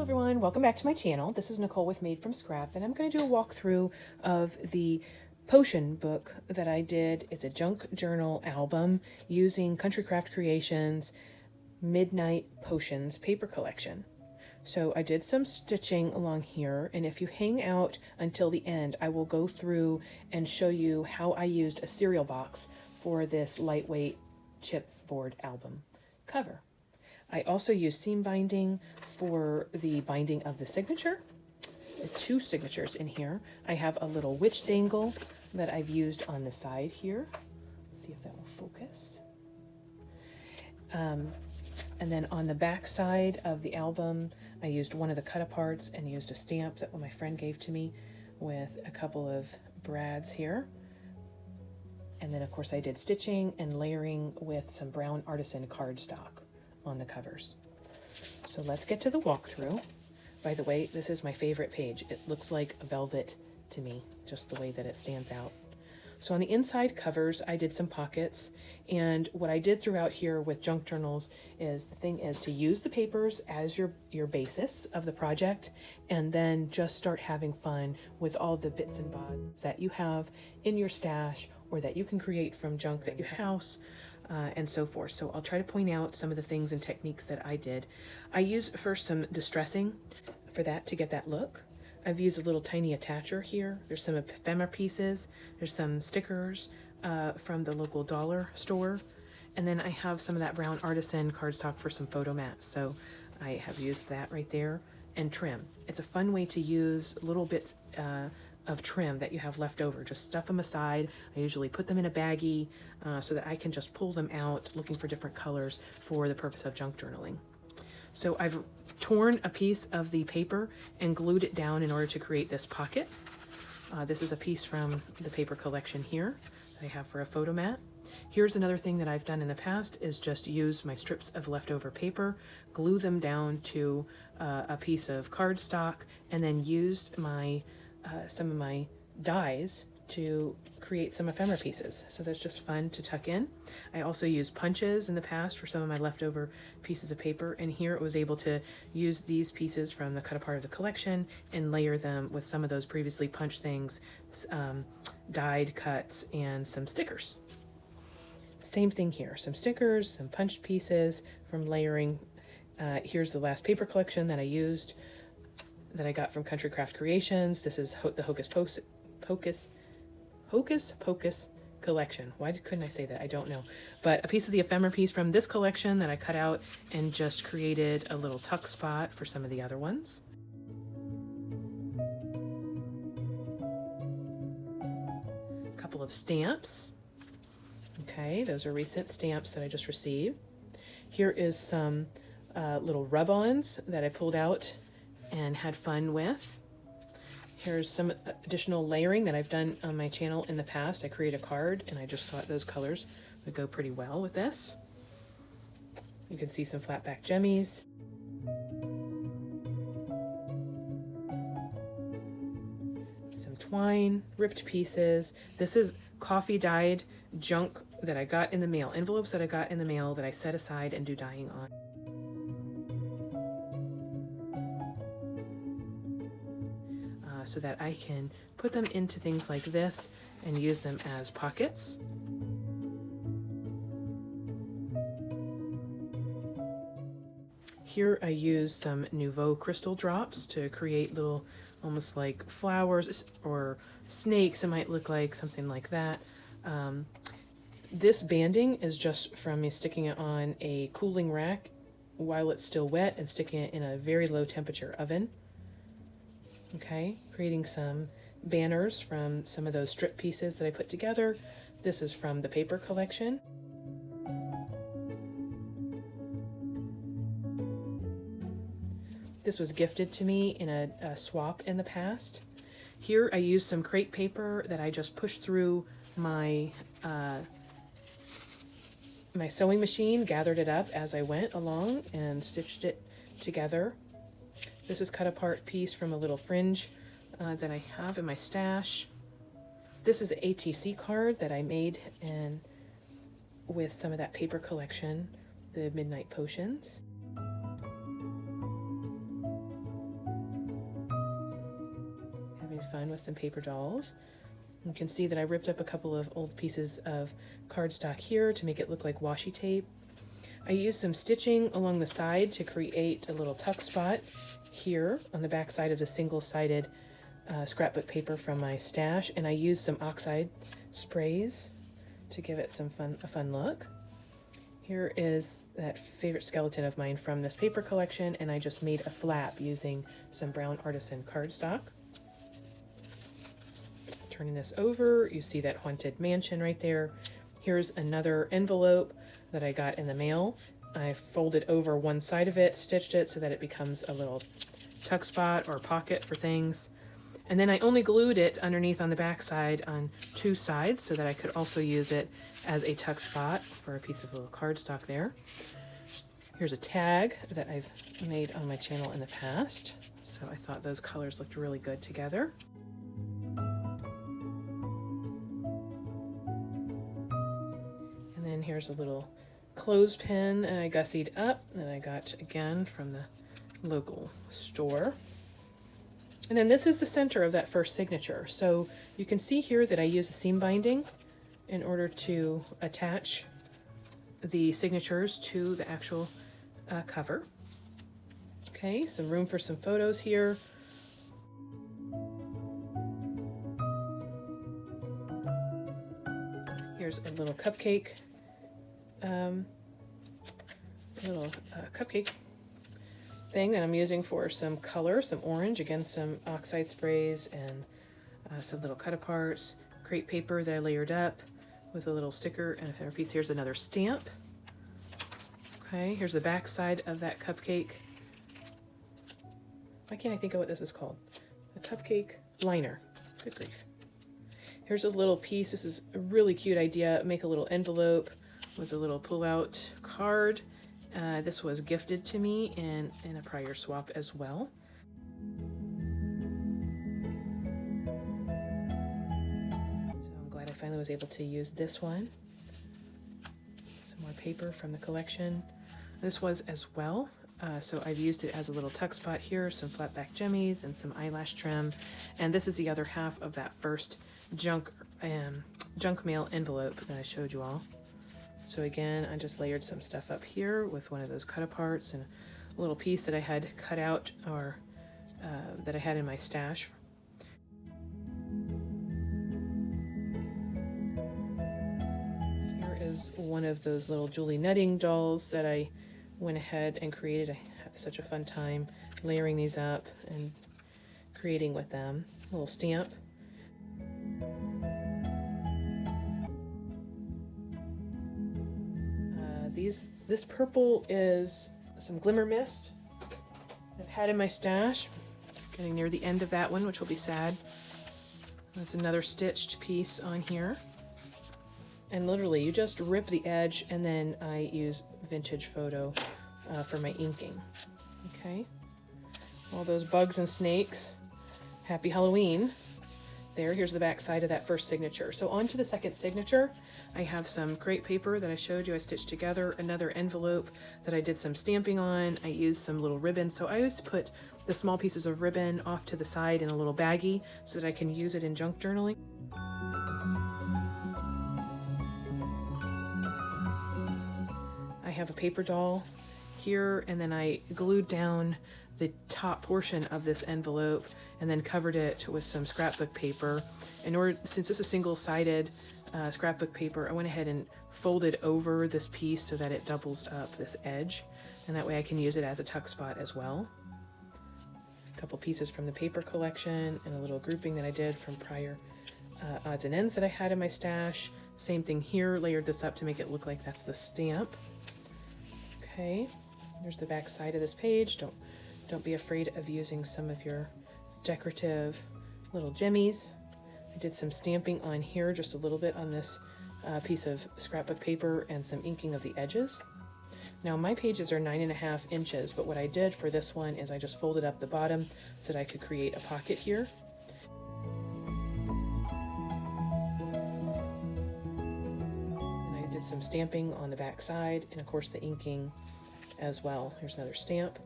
everyone, welcome back to my channel. This is Nicole with Made from Scrap, and I'm going to do a walkthrough of the potion book that I did. It's a junk journal album using Country Craft Creations Midnight Potions paper collection. So I did some stitching along here, and if you hang out until the end, I will go through and show you how I used a cereal box for this lightweight chipboard album cover. I also used seam binding for the binding of the signature. The two signatures in here. I have a little witch dangle that I've used on the side here. Let's see if that will focus. And then on the back side of the album, I used one of the cut-aparts and used a stamp that my friend gave to me with a couple of brads here. And then, of course, I did stitching and layering with some brown Artisan Cardstock on the covers. So let's get to the walkthrough. By the way, this is my favorite page. It looks like velvet to me, just the way that it stands out. So on the inside covers, I did some pockets, and what I did throughout here with junk journals is to use the papers as your basis of the project, and then just start having fun with all the bits and bobs that you have in your stash or that you can create from junk that you house. And so forth. So I'll try to point out some of the things and techniques that I did. I used first some distressing for that to get that look. I've used a little tiny attacher here. There's some ephemera pieces. There's some stickers from the local dollar store. And then I have some of that brown Artisan cardstock for some photo mats. So I have used that right there. And trim. It's a fun way to use little bits of trim that you have left over. Just stuff them aside. I usually put them in a baggie so that I can just pull them out looking for different colors for the purpose of junk journaling. So I've torn a piece of the paper and glued it down in order to create this pocket. This is a piece from the paper collection here that I have for a photo mat. Here's another thing that I've done in the past is just use my strips of leftover paper, glue them down to a piece of cardstock, and then used my some of my dies to create some ephemera pieces. So that's just fun to tuck in. I also used punches in the past for some of my leftover pieces of paper, and here it was able to use these pieces from the cut apart of the collection and layer them with some of those previously punched things, dyed cuts, and some stickers. Same thing here, some stickers, some punched pieces from layering. Here's the last paper collection that I used that I got from Country Craft Creations. This is the Hocus Pocus collection. Why couldn't I say that? I don't know. But a piece of the ephemera piece from this collection that I cut out and just created a little tuck spot for some of the other ones. A couple of stamps. Okay, those are recent stamps that I just received. Here is some little rub-ons that I pulled out and had fun with. Here's some additional layering that I've done on my channel in the past. I created a card and I just thought those colors would go pretty well with this. You can see some flat back jemmies. Some twine, ripped pieces. This is coffee dyed junk that I got in the mail, envelopes that I got in the mail that I set aside and do dyeing on. So that I can put them into things like this and use them as pockets. Here I use some Nouveau crystal drops to create little, almost like flowers or snakes. It might look like something like that. This banding is just from me sticking it on a cooling rack while it's still wet and sticking it in a very low temperature oven. Okay, creating some banners from some of those strip pieces that I put together. This is from the paper collection. This was gifted to me in a swap in the past. Here I used some crepe paper that I just pushed through my my sewing machine, gathered it up as I went along and stitched it together. This is cut apart piece from a little fringe that I have in my stash. This is an ATC card that I made with some of that paper collection, the Midnight Potions. fun with some paper dolls. You can see that I ripped up a couple of old pieces of cardstock here to make it look like washi tape. I used some stitching along the side to create a little tuck spot here on the back side of the single-sided scrapbook paper from my stash, and I used some oxide sprays to give it a fun look. Here is that favorite skeleton of mine from this paper collection, and I just made a flap using some brown Artisan Cardstock. Turning this over, you see that haunted mansion right there. Here's another envelope that I got in the mail. I folded over one side of it, stitched it so that it becomes a little tuck spot or pocket for things. And then I only glued it underneath on the back side on two sides so that I could also use it as a tuck spot for a piece of little cardstock there. Here's a tag that I've made on my channel in the past. So I thought those colors looked really good together. And then here's a little clothespin and I gussied up that I got again from the local store. And then this is the center of that first signature. So you can see here that I use a seam binding in order to attach the signatures to the actual cover. Okay, some room for some photos here. Here's a little cupcake, cupcake thing that I'm using for some color, some orange, again some oxide sprays and some little cut aparts, crepe paper that I layered up with a little sticker and a favorite piece. Here's another stamp. Okay, here's the back side of that cupcake. Why can't I think of what this is called? A cupcake liner. Good grief. Here's a little piece. This is a really cute idea. Make a little envelope with a little pull-out card. This was gifted to me in a prior swap as well. So I'm glad I finally was able to use this one. Some more paper from the collection. This was as well. So I've used it as a little tuck spot here, some flat back jimmies and some eyelash trim. And this is the other half of that first junk mail envelope that I showed you all. So again, I just layered some stuff up here with one of those cut aparts and a little piece that I had cut out or that I had in my stash. Here is one of those little Julie Nutting dolls that I went ahead and created. I have such a fun time layering these up and creating with them. A little stamp. This purple is some glimmer mist I've had in my stash. Getting near the end of that one, which will be sad. That's another stitched piece on here. And literally, you just rip the edge, and then I use vintage photo for my inking. Okay. All those bugs and snakes. Happy Halloween. Here's the back side of that first signature. So on to the second signature. I have some crepe paper that I showed you I stitched together, another envelope that I did some stamping on. I used some little ribbon. So I always put the small pieces of ribbon off to the side in a little baggie so that I can use it in junk journaling. I have a paper doll here, and then I glued down the top portion of this envelope and then covered it with some scrapbook paper. Since this is single-sided scrapbook paper, I went ahead and folded over this piece so that it doubles up this edge, and that way I can use it as a tuck spot as well. A couple pieces from the paper collection and a little grouping that I did from prior odds and ends that I had in my stash. Same thing here, layered this up to make it look like that's the stamp. Okay, there's the back side of this page. Don't be afraid of using some of your decorative little jimmies. I did some stamping on here, just a little bit on this piece of scrapbook paper, and some inking of the edges. Now my pages are 9.5 inches, but what I did for this one is I just folded up the bottom so that I could create a pocket here. And I did some stamping on the back side, and of course the inking as well. Here's another stamp.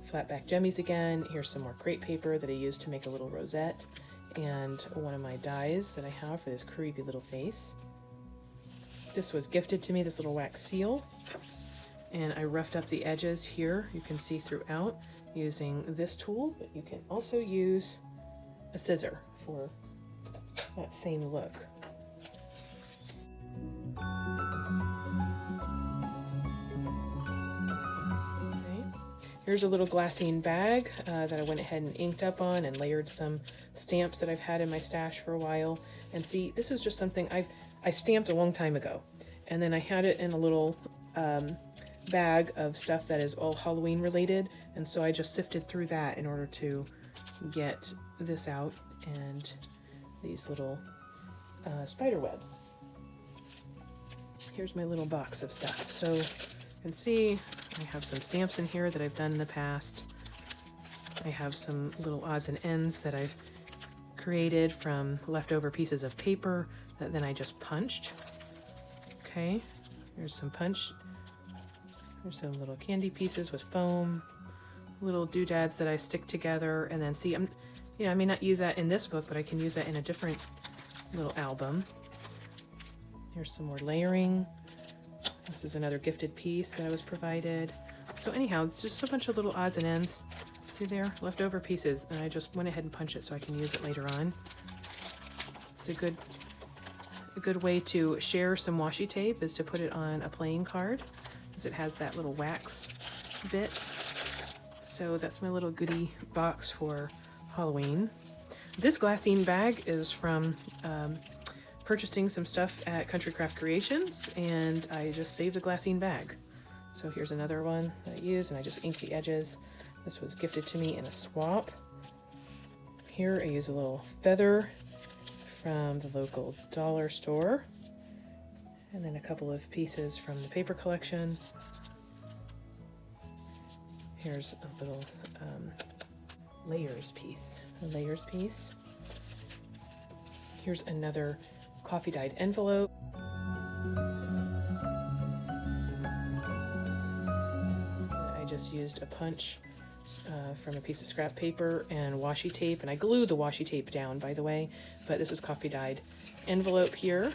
Flat back jimmies again. Here's some more crepe paper that I used to make a little rosette. and one of my dies that I have for this creepy little face. This was gifted to me, this little wax seal, and I roughed up the edges here, you can see throughout, using this tool, but you can also use a scissor for that same look. Here's a little glassine bag that I went ahead and inked up on and layered some stamps that I've had in my stash for a while. And see, this is just something I stamped a long time ago. And then I had it in a little bag of stuff that is all Halloween related. And so I just sifted through that in order to get this out and these little spider webs. Here's my little box of stuff. So you can see I have some stamps in here that I've done in the past. I have some little odds and ends that I've created from leftover pieces of paper that then I just punched. Okay, here's some punch. There's some little candy pieces with foam, little doodads that I stick together, and then see, I may not use that in this book, but I can use that in a different little album. Here's some more layering. This is another gifted piece that I was provided. So anyhow, it's just a bunch of little odds and ends. See there? Leftover pieces. And I just went ahead and punched it so I can use it later on. It's a good way to share some washi tape is to put it on a playing card, because it has that little wax bit. So that's my little goodie box for Halloween. This glassine bag is from purchasing some stuff at Country Craft Creations, and I just saved the glassine bag. So here's another one that I used, and I just inked the edges. This was gifted to me in a swap. Here I use a little feather from the local dollar store, and then a couple of pieces from the paper collection. Here's a little layers piece. Here's another coffee dyed envelope. I just used a punch from a piece of scrap paper and washi tape, and I glued the washi tape down, by the way, but this is coffee dyed envelope here.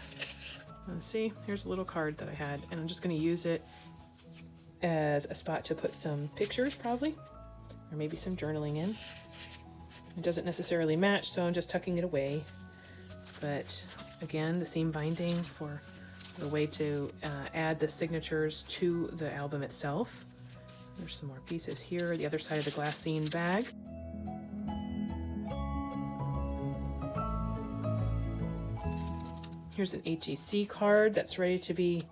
Let's see, here's a little card that I had, and I'm just going to use it as a spot to put some pictures probably, or maybe some journaling in. It doesn't necessarily match, so I'm just tucking it away. But again, the seam binding for the way to add the signatures to the album itself. There's some more pieces here, the other side of the glassine bag. Here's an HEC card that's ready to be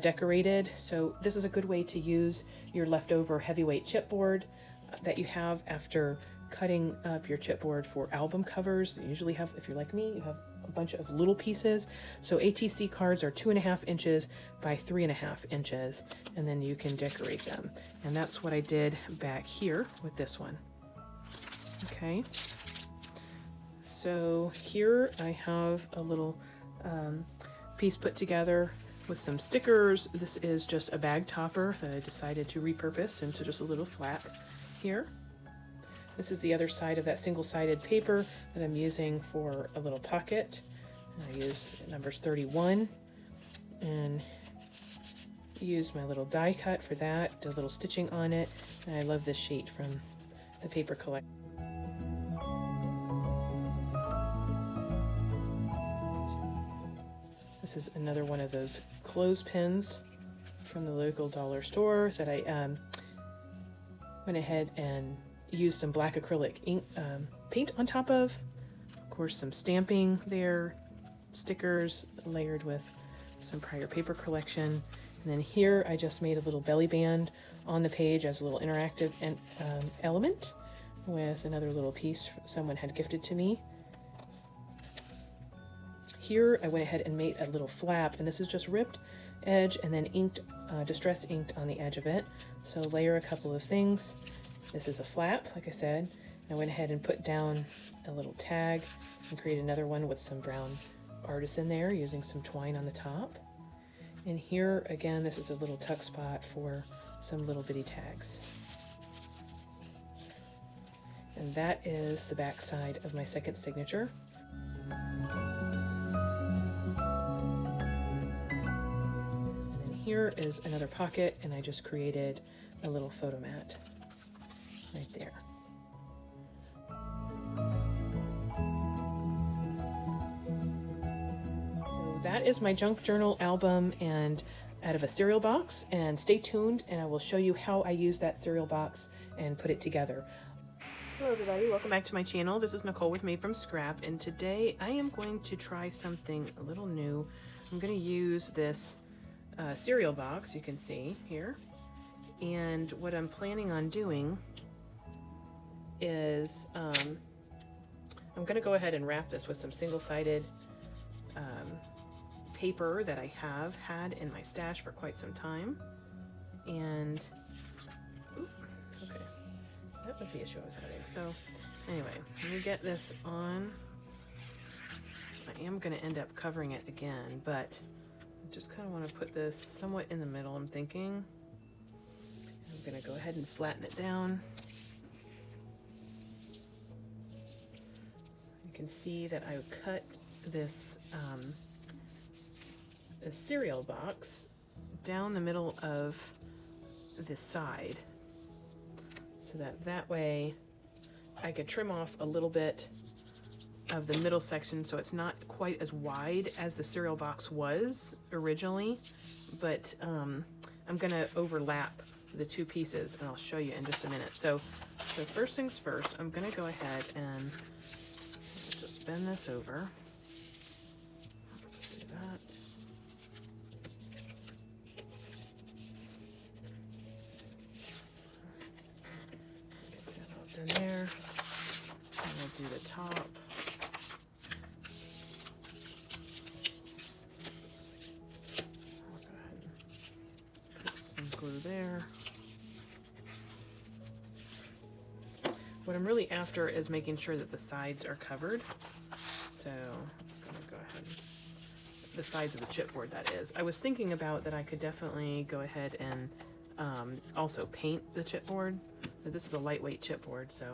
decorated. So this is a good way to use your leftover heavyweight chipboard that you have after cutting up your chipboard for album covers. You usually have, if you're like me, you have a bunch of little pieces. So ATC cards are 2.5 inches by 3.5 inches, and then you can decorate them. And that's what I did back here with this one. Okay. So here I have a little piece put together with some stickers. This is just a bag topper that I decided to repurpose into just a little flap here. This is the other side of that single-sided paper that I'm using for a little pocket. I use numbers 31 and use my little die cut for that, do a little stitching on it, and I love this sheet from the paper collection. This is another one of those clothespins from the local dollar store that I went ahead and used some black acrylic ink paint on top of. Of course, some stamping there, stickers layered with some prior paper collection. And then here I just made a little belly band on the page as a little interactive element with another little piece someone had gifted to me. Here I went ahead and made a little flap, and this is just ripped edge and then inked, distress inked on the edge of it. So layer a couple of things. This is a flap, like I said. I went ahead and put down a little tag and create another one with some brown artisan there using some twine on the top. And here again, this is a little tuck spot for some little bitty tags. And that is the back side of my second signature. And here is another pocket, and I just created a little photo mat right there. So that is my junk journal album and out of a cereal box, and stay tuned and I will show you how I use that cereal box and put it together. Hello everybody, welcome back to my channel. This is Nicole with Made from Scrap, and today I am going to try something a little new. I'm going to use this cereal box you can see here, and what I'm planning on doing is I'm going to go ahead and wrap this with some single-sided paper that I have had in my stash for quite some time. And okay, that was the issue I was having. So anyway, let me get this on. I am going to end up covering it again, but I just kind of want to put this somewhat in the middle, I'm thinking. I'm going to go ahead and flatten it down. You can see that I cut this a cereal box down the middle of this side, so that way I could trim off a little bit of the middle section so it's not quite as wide as the cereal box was originally, but I'm gonna overlap the two pieces and I'll show you in just a minute. So first things first, I'm gonna go ahead and just bend this over. Let's do that. In there, and we'll do the top. I'll go ahead and put some glue there. What I'm really after is making sure that the sides are covered. So I'm gonna go ahead, the sides of the chipboard, that is. I was thinking about that I could definitely go ahead and also paint the chipboard. This is a lightweight chipboard, so.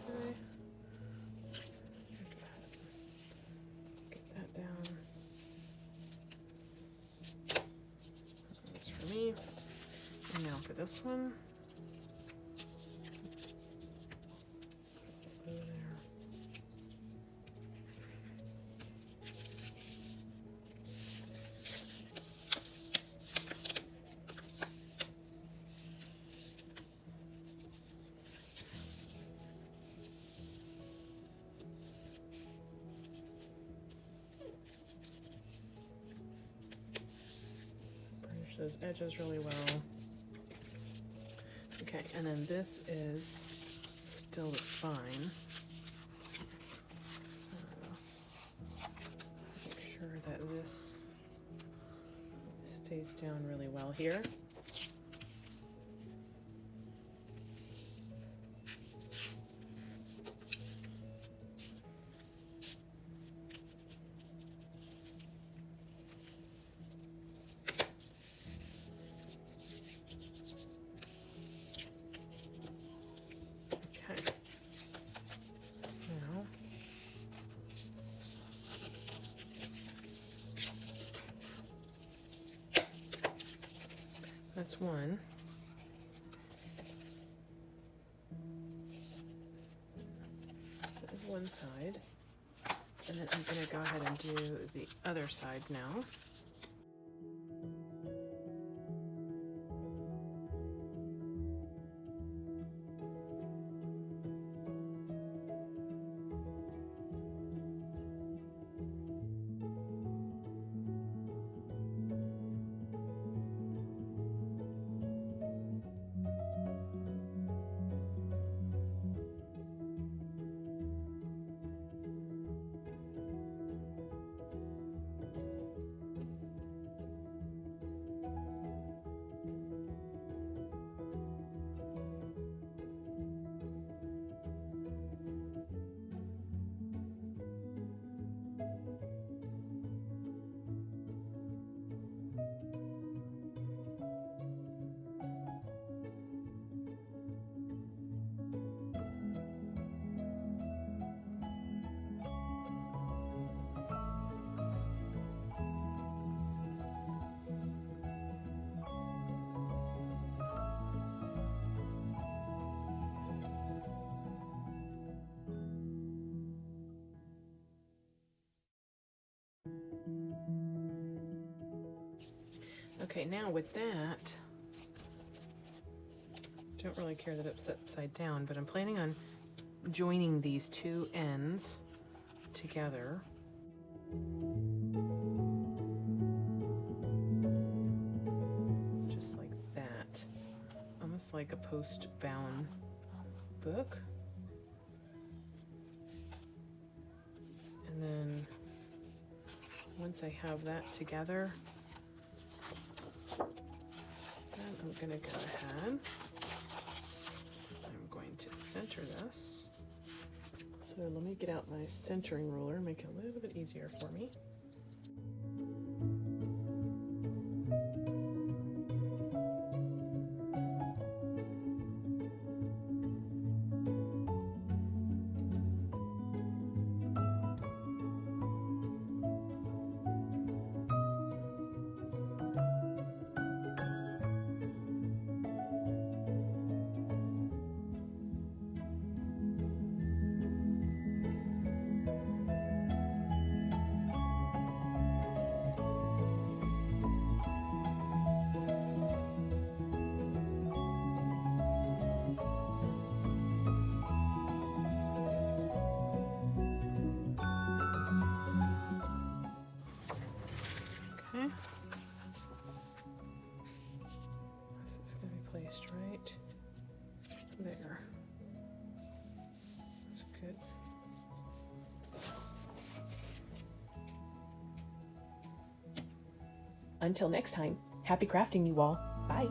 Okay. Get that down. That's for me. And now for this one. Glue there. Those edges really well. Okay, and then this is still the spine. So make sure that this stays down really well here. That's one. That is one side. And then I'm going to go ahead and do the other side now. Okay, now with that, don't really care that it's upside down, but I'm planning on joining these two ends together. Just like that. Almost like a post-bound book. And then once I have that together, then I'm going to go ahead. I'm going to center this. So let me get out my centering ruler, make it a little bit easier for me. Okay. This is going to be placed right there. That's good. Until next time, happy crafting, you all. Bye.